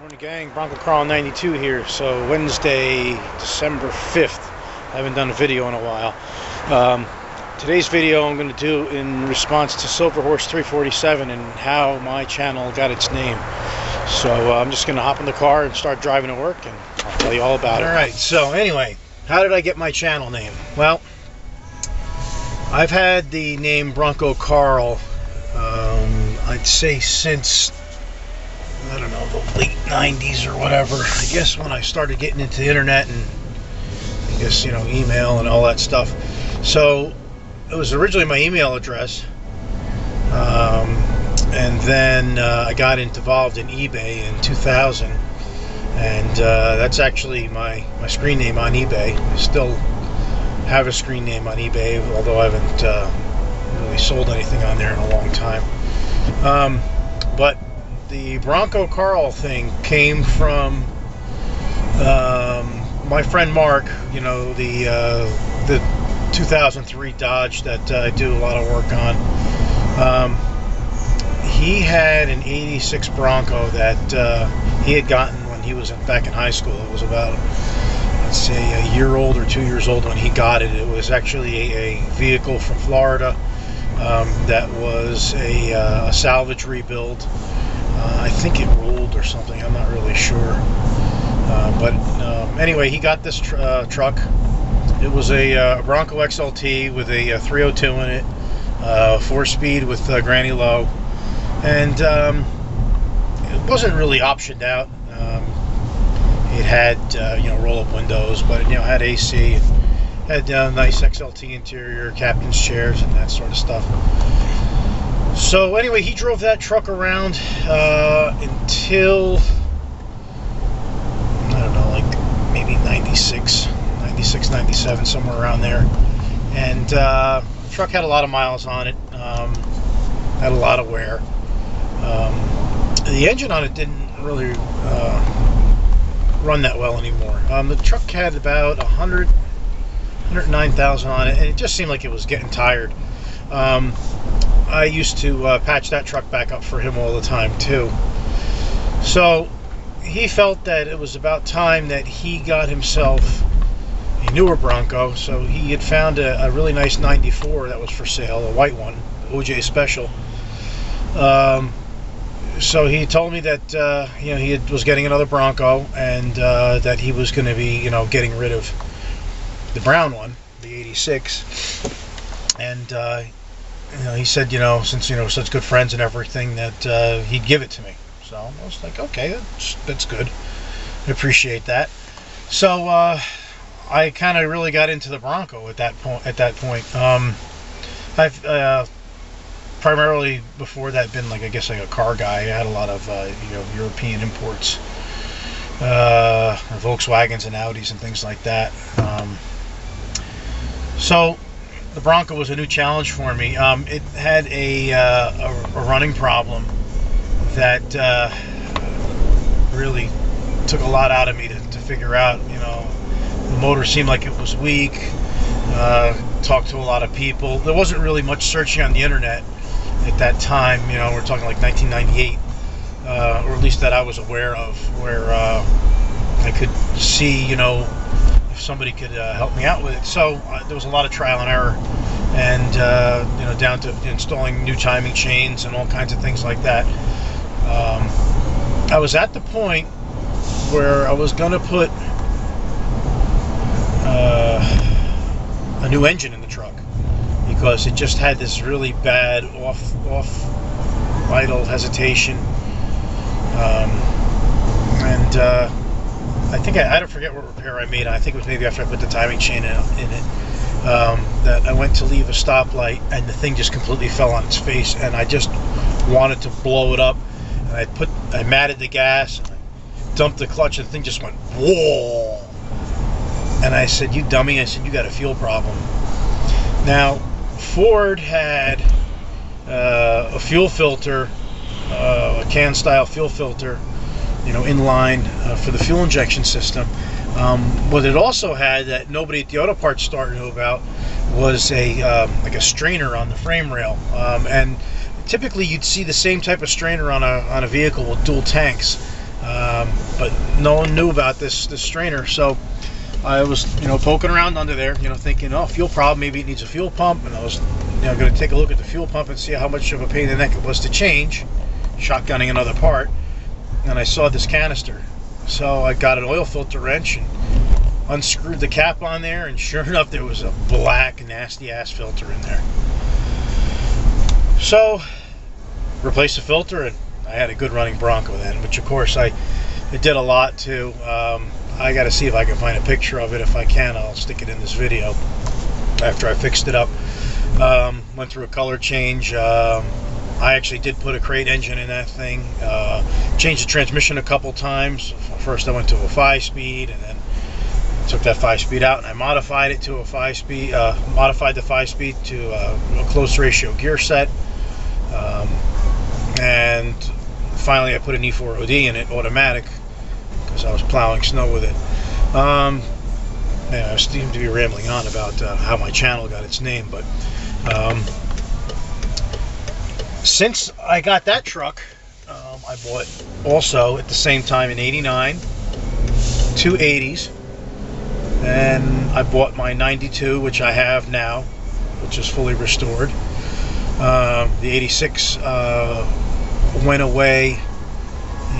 Morning gang, Broncocarl92 here. So Wednesday, December 5th. I haven't done a video in a while. Today's video I'm going to do in response to Silver Horse 347 and how my channel got its name. So I'm just going to hop in the car and start driving to work and I'll tell you all about it. Alright, so anyway, how did I get my channel name? Well, I've had the name Broncocarl, I'd say since, I don't know, the late 90s or whatever. I guess when I started getting into the internet and I guess, you know, email and all that stuff. So it was originally my email address, and then I got involved in eBay in 2000, and that's actually my screen name on eBay. I still have a screen name on eBay, although I haven't really sold anything on there in a long time. But the Broncocarl thing came from my friend Mark, you know, the 2003 Dodge that I do a lot of work on. He had an 86 Bronco that he had gotten when he was back in high school. It was about, let's say, a year old or 2 years old when he got it. It was actually a vehicle from Florida that was a salvage rebuild. I think it rolled or something, I'm not really sure. But anyway, he got this truck. It was a Bronco XLT with a 302 in it, 4-speed with granny low, and it wasn't really optioned out. It had you know, roll-up windows, but it, you know, had AC, had nice XLT interior, captain's chairs, and that sort of stuff. So anyway, he drove that truck around until, I don't know, like maybe 96, 97, somewhere around there. And the truck had a lot of miles on it, had a lot of wear. The engine on it didn't really run that well anymore. The truck had about 109,000 on it, and it just seemed like it was getting tired. I used to patch that truck back up for him all the time too. So he felt that it was about time that he got himself a newer Bronco. So he had found a really nice 94 that was for sale, a white one, OJ Special. So he told me that you know, he was getting another Bronco, and that he was going to be, you know, getting rid of the brown one, the 86, and you know, he said, you know, since, you know, such good friends and everything, that he'd give it to me. So I was like, okay, that's good. I appreciate that. So I kind of really got into the Bronco at that point. I've primarily before that been, like, I guess, like a car guy. I had a lot of you know, European imports, Volkswagens and Audis and things like that. So the Bronco was a new challenge for me. It had a running problem that really took a lot out of me to figure out. You know, the motor seemed like it was weak. Talked to a lot of people. There wasn't really much searching on the internet at that time. You know, we're talking like 1998, or at least that I was aware of, where I could see, you know, if somebody could help me out with it. So there was a lot of trial and error, and you know, down to installing new timing chains and all kinds of things like that. I was at the point where I was going to put a new engine in the truck, because it just had this really bad off idle hesitation, and I think I don't forget what repair I made. I think it was maybe after I put the timing chain in it, that I went to leave a stoplight and the thing just completely fell on its face, and I just wanted to blow it up. And I matted the gas, and I dumped the clutch, and the thing just went whoa. And I said, "You dummy!" I said, "You got a fuel problem." Now, Ford had a fuel filter, a can style fuel filter, you know, in line for the fuel injection system. What it also had that nobody at the auto parts store knew about was a like a strainer on the frame rail, and typically you'd see the same type of strainer on a vehicle with dual tanks. but no one knew about this strainer. So I was, poking around under there, thinking, oh, fuel problem, maybe it needs a fuel pump. And I was, going to take a look at the fuel pump and see how much of a pain in the neck it was to change, shotgunning another part. And I saw this canister. So I got an oil filter wrench and unscrewed the cap on there, and sure enough, there was a black, nasty-ass filter in there. So, replaced the filter, and I had a good running Bronco then, which of course it did a lot too. I got to see if I can find a picture of it. If I can, I'll stick it in this video after I fixed it up. Went through a color change. I actually did put a crate engine in that thing. Changed the transmission a couple times. First I went to a 5-speed, and then took that 5-speed out, and I modified it to a 5-speed. Modified the 5-speed to a close ratio gear set. And finally I put an E4OD in it, automatic, because I was plowing snow with it. I seem to be rambling on about how my channel got its name, but since I got that truck, I bought also at the same time in '89 two 80s, and I bought my 92, which I have now, which is fully restored. The 86 went away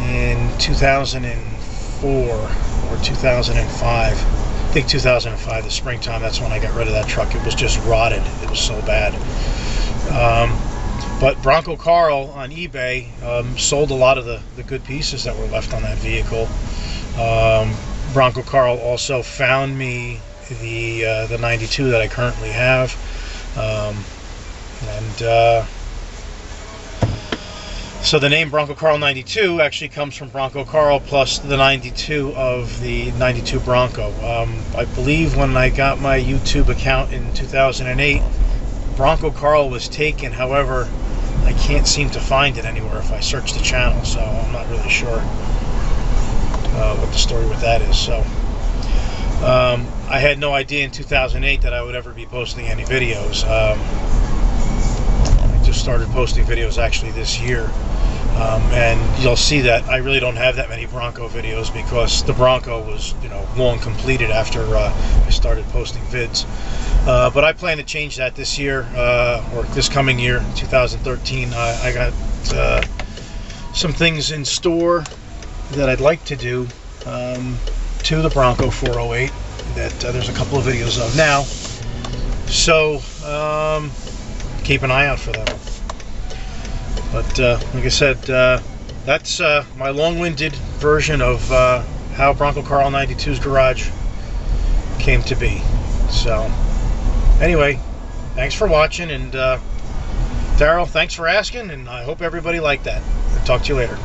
in 2004 or 2005. I think 2005, the springtime. That's when I got rid of that truck. It was just rotted. It was so bad. But Broncocarl on eBay sold a lot of the good pieces that were left on that vehicle. Broncocarl also found me the 92 that I currently have. So the name Broncocarl92 actually comes from Broncocarl plus the 92 of the 92 Bronco. I believe when I got my YouTube account in 2008, Broncocarl was taken. However, I can't seem to find it anywhere if I search the channel, so I'm not really sure what the story with that is. So I had no idea in 2008 that I would ever be posting any videos. I just started posting videos actually this year, and you'll see that I really don't have that many Bronco videos because the Bronco was, long completed after I started posting vids. But I plan to change that this year, or this coming year, 2013. I got some things in store that I'd like to do to the Bronco 408 that there's a couple of videos of now. So keep an eye out for that one. But like I said, that's my long-winded version of how Broncocarl92's garage came to be. So anyway, thanks for watching, and Daryl, thanks for asking, and I hope everybody liked that. I'll talk to you later.